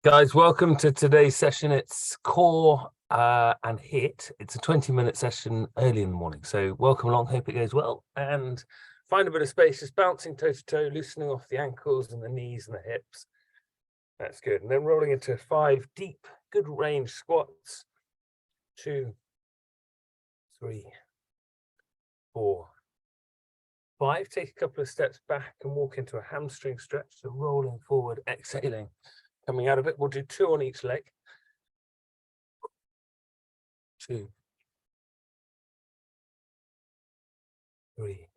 Guys, welcome to today's session. It's core and HiiT. It's a 20-minute session early in the morning. So welcome along. Hope it goes well. And find a bit of space, just bouncing toe to toe, loosening off the ankles and the knees and the hips. That's good. And then rolling into 5 deep, good range squats. 2, 3, 4, 5. Take a couple of steps back and walk into a hamstring stretch. So rolling forward, exhaling. Coming out of it, we'll do 2 on each leg. 2, 3,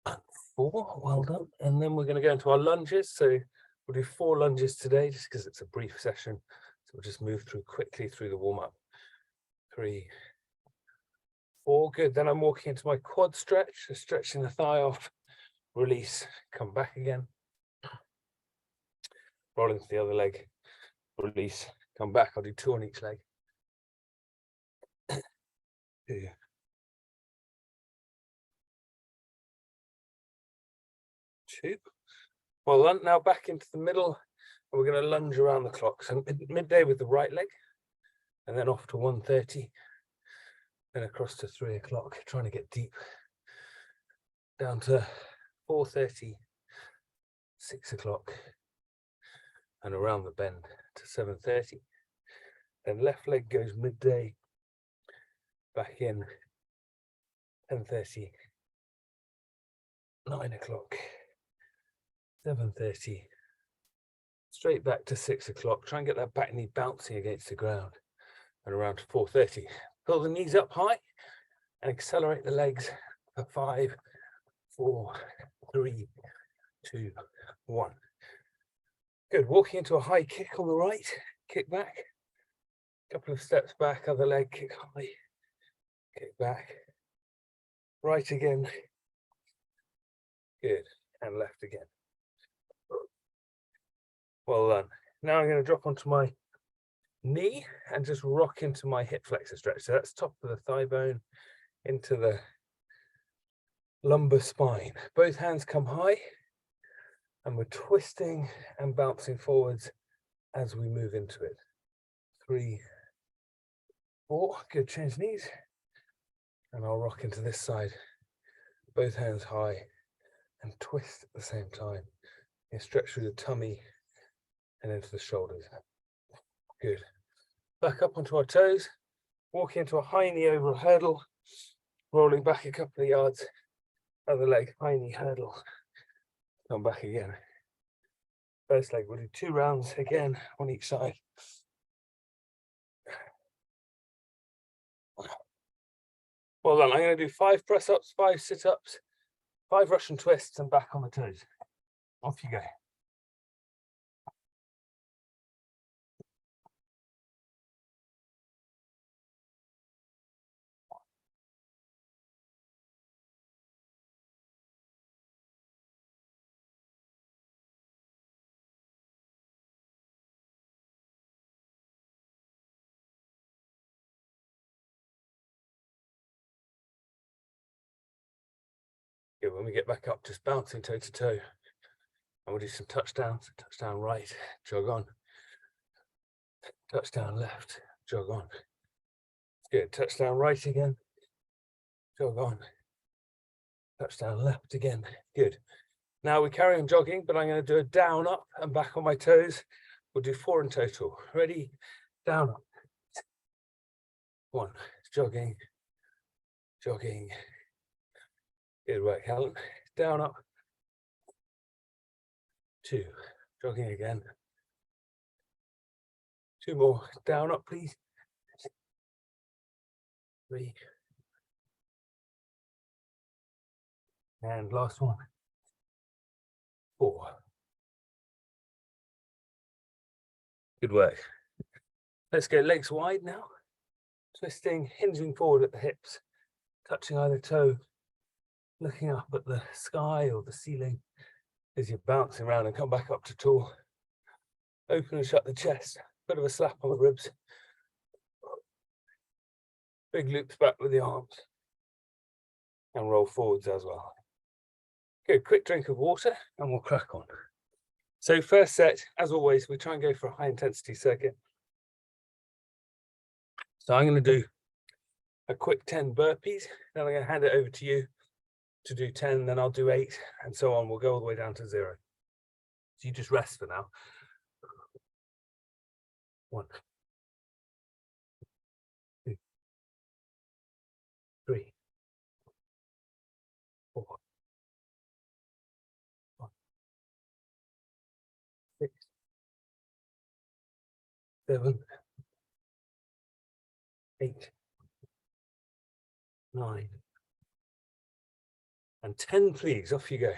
and 4. Well done. And then we're going to go into our lunges. So we'll do 4 lunges today, just because it's a brief session. So we'll just move through quickly through the warm-up. 3, 4. Good. Then I'm walking into my quad stretch, so stretching the thigh off, release, come back again. Rolling to the other leg, release, come back. I'll do 2 on each leg. 2, 2. Well done. Now back into the middle, and we're going to lunge around the clock. So midday with the right leg, and then off to 1:30, then across to 3 o'clock, trying to get deep. Down to 4:30, 6 o'clock, and around the bend to 7:30. Then left leg goes midday, back in 10:30, 9 o'clock, 7:30, straight back to 6 o'clock. Try and get that back knee bouncing against the ground, and around to 4:30. Pull the knees up high and accelerate the legs for 5, 4, 3, 2, 1. Good. Walking into a high kick on the right, kick back, couple of steps back, other leg, kick high, kick back, right again, good, and left again. Well done. Now I'm going to drop onto my knee and just rock into my hip flexor stretch. So that's top of the thigh bone into the lumbar spine. Both hands come high, and we're twisting and bouncing forwards as we move into it. 3, 4, good, change knees. And I'll rock into this side, both hands high, and twist at the same time. You stretch through the tummy and into the shoulders. Good. Back up onto our toes, walking into a high knee over a hurdle, rolling back a couple of yards, other leg, high knee hurdle, come back again. First leg, we'll do 2 rounds again on each side. Well done. I'm going to do 5 press-ups, 5 sit-ups, 5 Russian twists, and back on the toes. Off you go. Good. When we get back up, just bouncing toe to toe. And we'll do some touchdowns. Touchdown right, jog on. Touchdown left, jog on. Good. Touchdown right again, jog on. Touchdown left again. Good. Now we carry on jogging, but I'm going to do a down, up, and back on my toes. We'll do 4 in total. Ready? Down, up. 1, jogging, jogging. Good work, Helen. Down, up. 2, jogging again. 2 more. Down, up, please. 3. And last one. 4. Good work. Let's go legs wide now. Twisting, hinging forward at the hips, touching either toe, looking up at the sky or the ceiling as you're bouncing around and come back up to tall. Open and shut the chest, bit of a slap on the ribs. Big loops back with the arms, and roll forwards as well. Good, quick drink of water and we'll crack on. So first set, as always, we try and go for a high intensity circuit. So I'm going to do a quick 10 burpees, then I'm going to hand it over to you to do 10, then I'll do 8, and so on. We'll go all the way down to 0. So you just rest for now. 1, 2, 3, 4, 5, 6, 7, 8, 9, and 10, please. Off you go.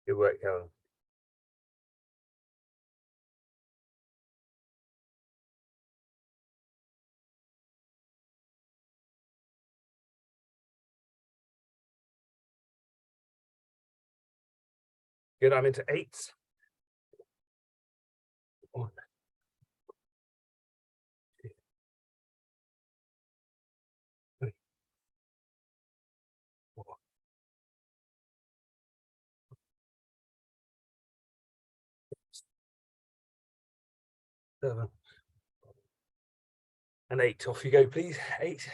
Good work, Helen. Good, I'm into 8s. 1, 2, 3, 4, 7, and 8. Off you go, please. 8.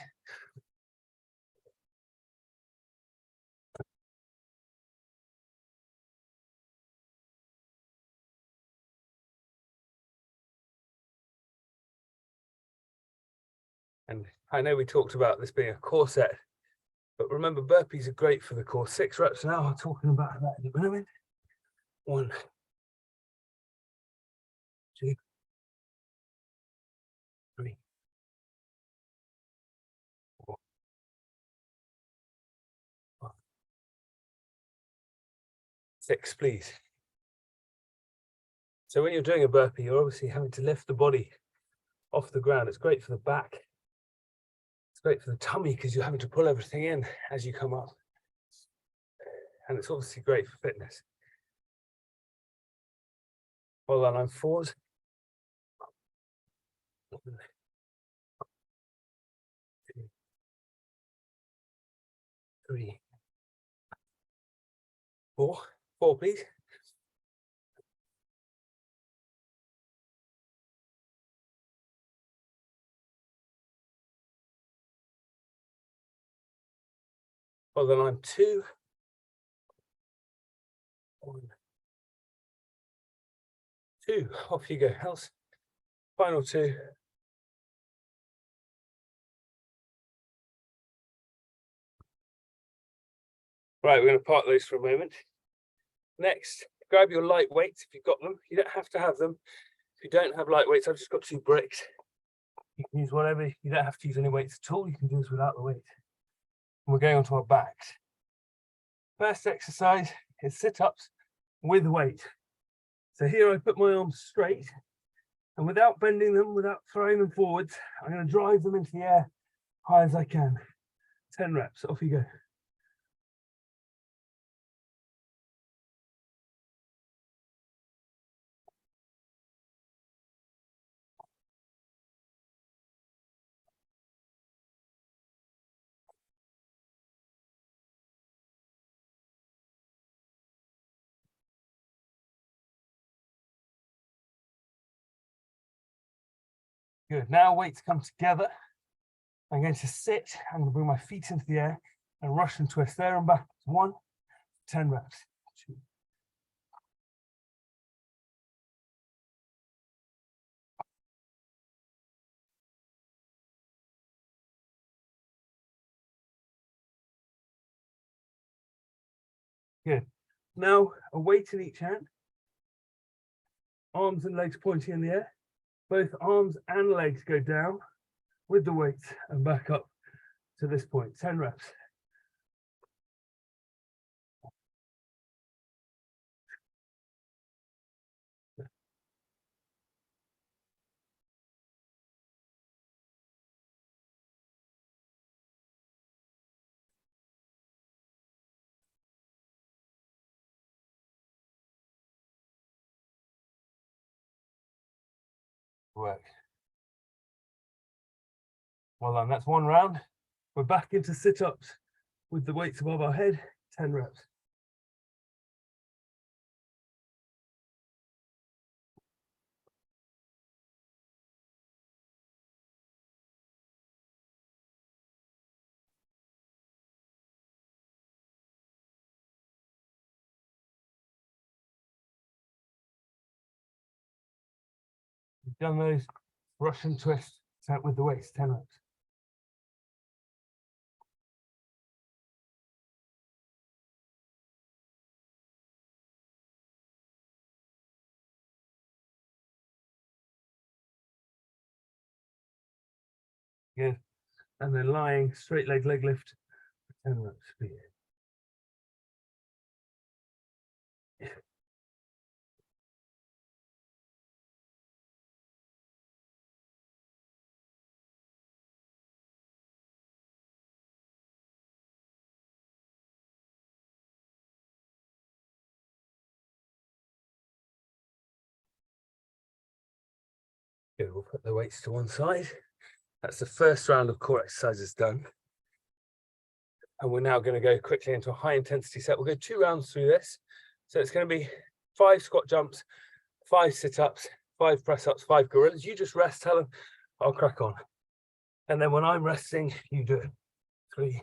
And I know we talked about this being a core set, but remember, burpees are great for the core. 6 reps now. I'm talking about that in a minute. 1, 2, 3, 4, 5, 6, please. So when you're doing a burpee, you're obviously having to lift the body off the ground. It's great for the back. It's great for the tummy because you're having to pull everything in as you come up. And it's obviously great for fitness. Hold on, I'm 4s. 1, 2, 3, 4. 4, please. Hold on, I'm 2. 1, 2. Off you go, House. Final 2. Right, we're going to park those for a moment. Next, grab your light weights if you've got them. You don't have to have them. If you don't have light weights, I've just got 2 bricks. You can use whatever. You don't have to use any weights at all. You can do this without the weight. And we're going onto our backs. First exercise is sit-ups with weight. So here I put my arms straight, and without bending them, without throwing them forwards, I'm going to drive them into the air high as I can. 10 reps. Off you go. Good. Now weights come together. I'm going to sit. I'm going to bring my feet into the air and Russian twist there and back. 1, 10 reps. 2. Good. Now a weight in each hand. Arms and legs pointing in the air. Both arms and legs go down with the weight and back up to this point. 10 reps. work. Well done, that's one round. We're back into sit-ups with the weights above our head, 10 reps. We've done those Russian twists with the weights, 10 reps. Good. And then lying, straight leg lift, 10 reps. Good, we'll put the weights to one side. That's the first round of core exercises done. And we're now going to go quickly into a high intensity set. We'll go 2 rounds through this. So it's going to be 5 squat jumps, 5 sit-ups, 5 press-ups, 5 gorillas. You just rest, Helen, I'll crack on. And then when I'm resting, you do it. 3,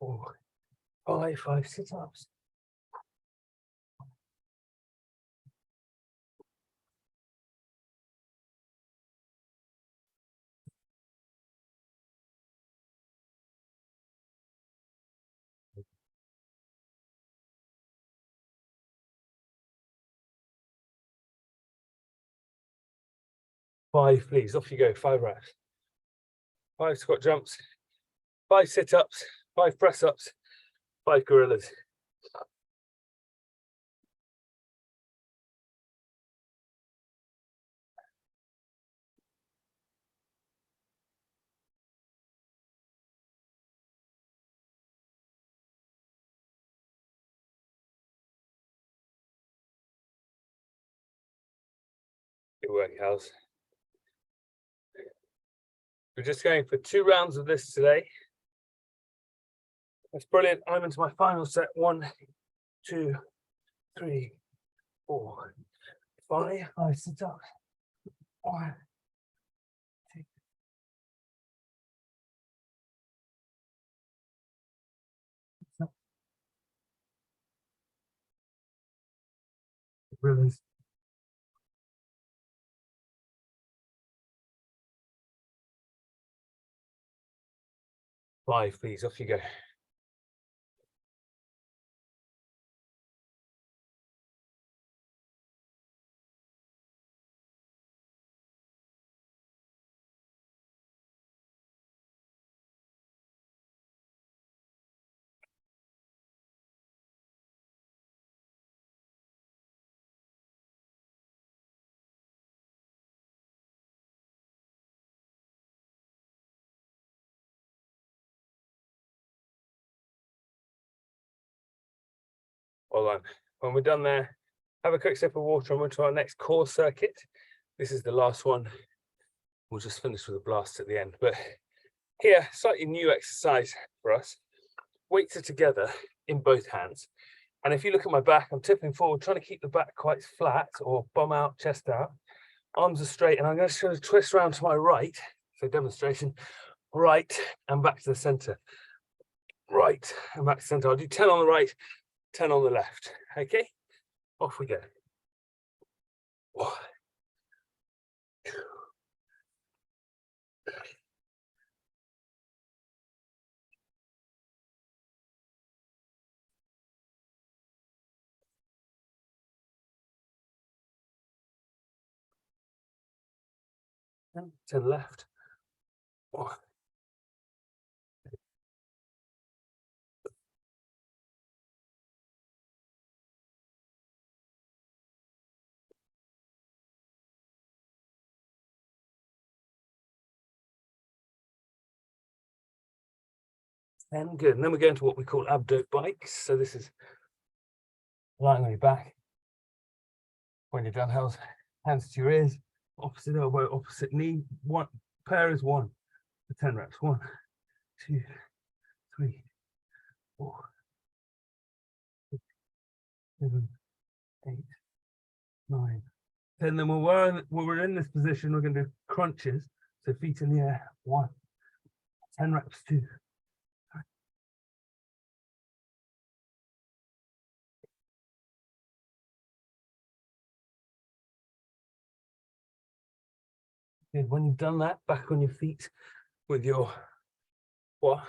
4, 5 sit-ups. Five, please. Off you go. 5 reps. 5 squat jumps, 5 sit-ups, 5 press-ups, 5 gorillas. Good work, Hals. We're just going for 2 rounds of this today. That's brilliant. I'm into my final set. 1, 2, 3, 4, 5. 5 sit-ups. 1, 2. Gorillas. 5, please. Off you go. Well done. When we're done there, have a quick sip of water and we're to our next core circuit. This is the last one. We'll just finish with a blast at the end. But here, slightly new exercise for us. Weights are together in both hands. And if you look at my back, I'm tipping forward, trying to keep the back quite flat or bum out, chest out. Arms are straight. And I'm going to sort of twist around to my right. So demonstration, right and back to the center. Right and back to the center. I'll do 10 on the right, 10 on the left. Okay, off we go. 1, 2, 3. And 10 left. 1. And good. And then we go into what we call abdo bikes. So this is lying on your back. When you're done, hands to your ears. opposite elbow, opposite knee. One pair is 1 for 10 reps. 1, 2, 3, 4, 6, 7, 8, 9, 10. Then when we're in this position, we're going to do crunches. So feet in the air. 1, 10 reps. 2. Good. When you've done that, back on your feet with your what?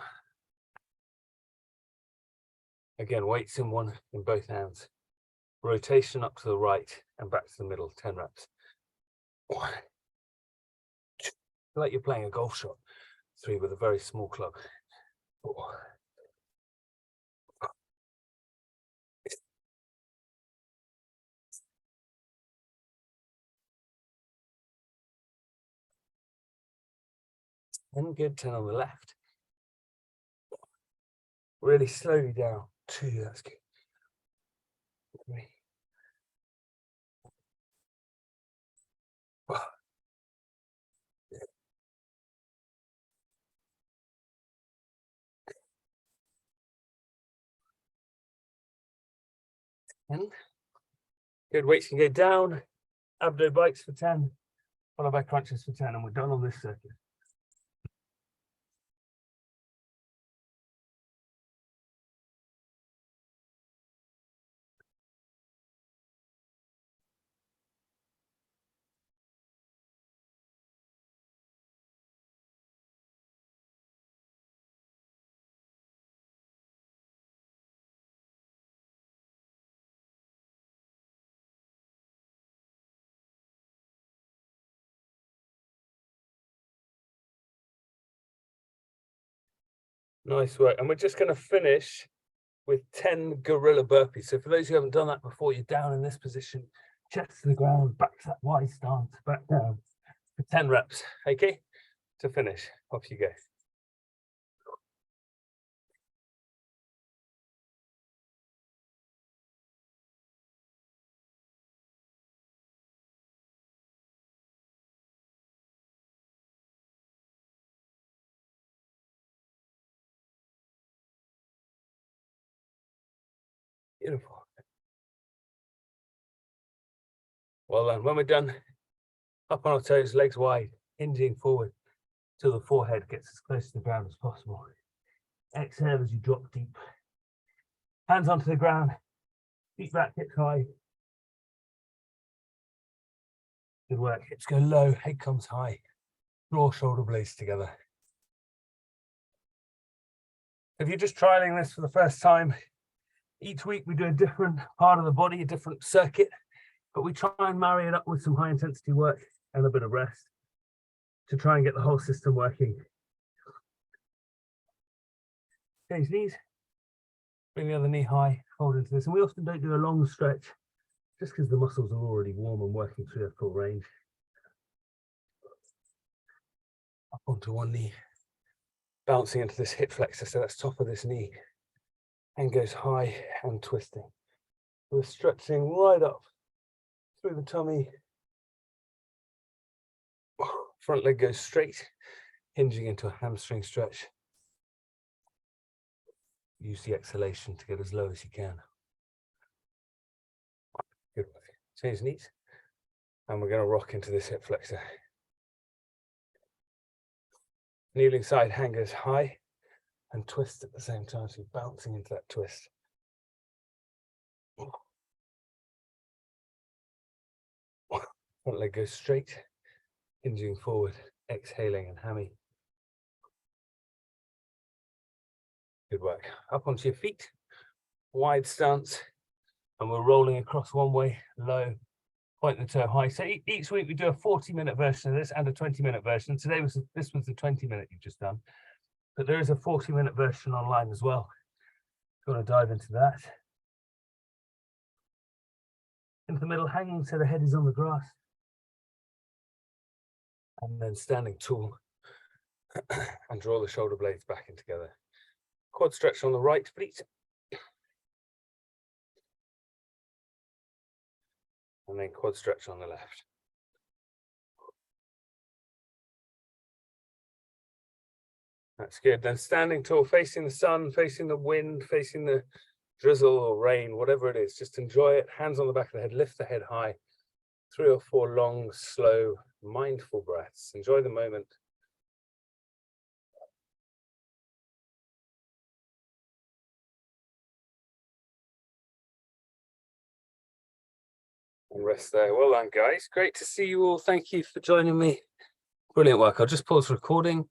Again, weights in both hands. Rotation up to the right and back to the middle. 10 reps. 1, 2. Like you're playing a golf shot. 3 with a very small club. 4. And good. 10 on the left. Really slowly down. 2. That's good. 3. 4. And good. Weights can go down. Abdo bikes for 10. Followed by crunches for 10. And we're done on this circuit. Nice work. And we're just going to finish with 10 gorilla burpees. So for those who haven't done that before, you're down in this position, chest to the ground, back to that wide stance, back down for 10 reps. Okay, to finish. Off you go. Beautiful. Well done. When we're done, up on our toes, legs wide, hinging forward till the forehead gets as close to the ground as possible. Exhale as you drop deep. Hands onto the ground, feet back, hips high. Good work. Hips go low, head comes high. Draw shoulder blades together. If you're just trialing this for the first time, each week we do a different part of the body, a different circuit, but we try and marry it up with some high intensity work and a bit of rest to try and get the whole system working. Change knees, bring the other knee high, fold into this. And we often don't do a long stretch just because the muscles are already warm and working through their full range. Up onto one knee, bouncing into this hip flexor, so that's top of this knee, and goes high and twisting. We're stretching right up through the tummy. Front leg goes straight, hinging into a hamstring stretch. Use the exhalation to get as low as you can. Good work. Change knees, and we're going to rock into this hip flexor. Kneeling side hangers high and twist at the same time, so you're bouncing into that twist. Front leg goes straight, hinging forward, exhaling and hammy. Good work. Up onto your feet, wide stance, and we're rolling across one way, low, point the toe high. So each week we do a 40-minute version of this and a 20-minute version. Today this was the 20-minute you've just done, but there is a 40-minute version online as well. If you want to dive into that. Into the middle, hanging so the head is on the grass. And then standing tall and draw the shoulder blades back in together. Quad stretch on the right, please. And then quad stretch on the left. That's good. Then standing tall, facing the sun, facing the wind, facing the drizzle or rain, whatever it is, just enjoy it. Hands on the back of the head, lift the head high. 3 or 4 long, slow, mindful breaths. Enjoy the moment. And rest there. Well done, guys. Great to see you all. Thank you for joining me. Brilliant work. I'll just pause recording.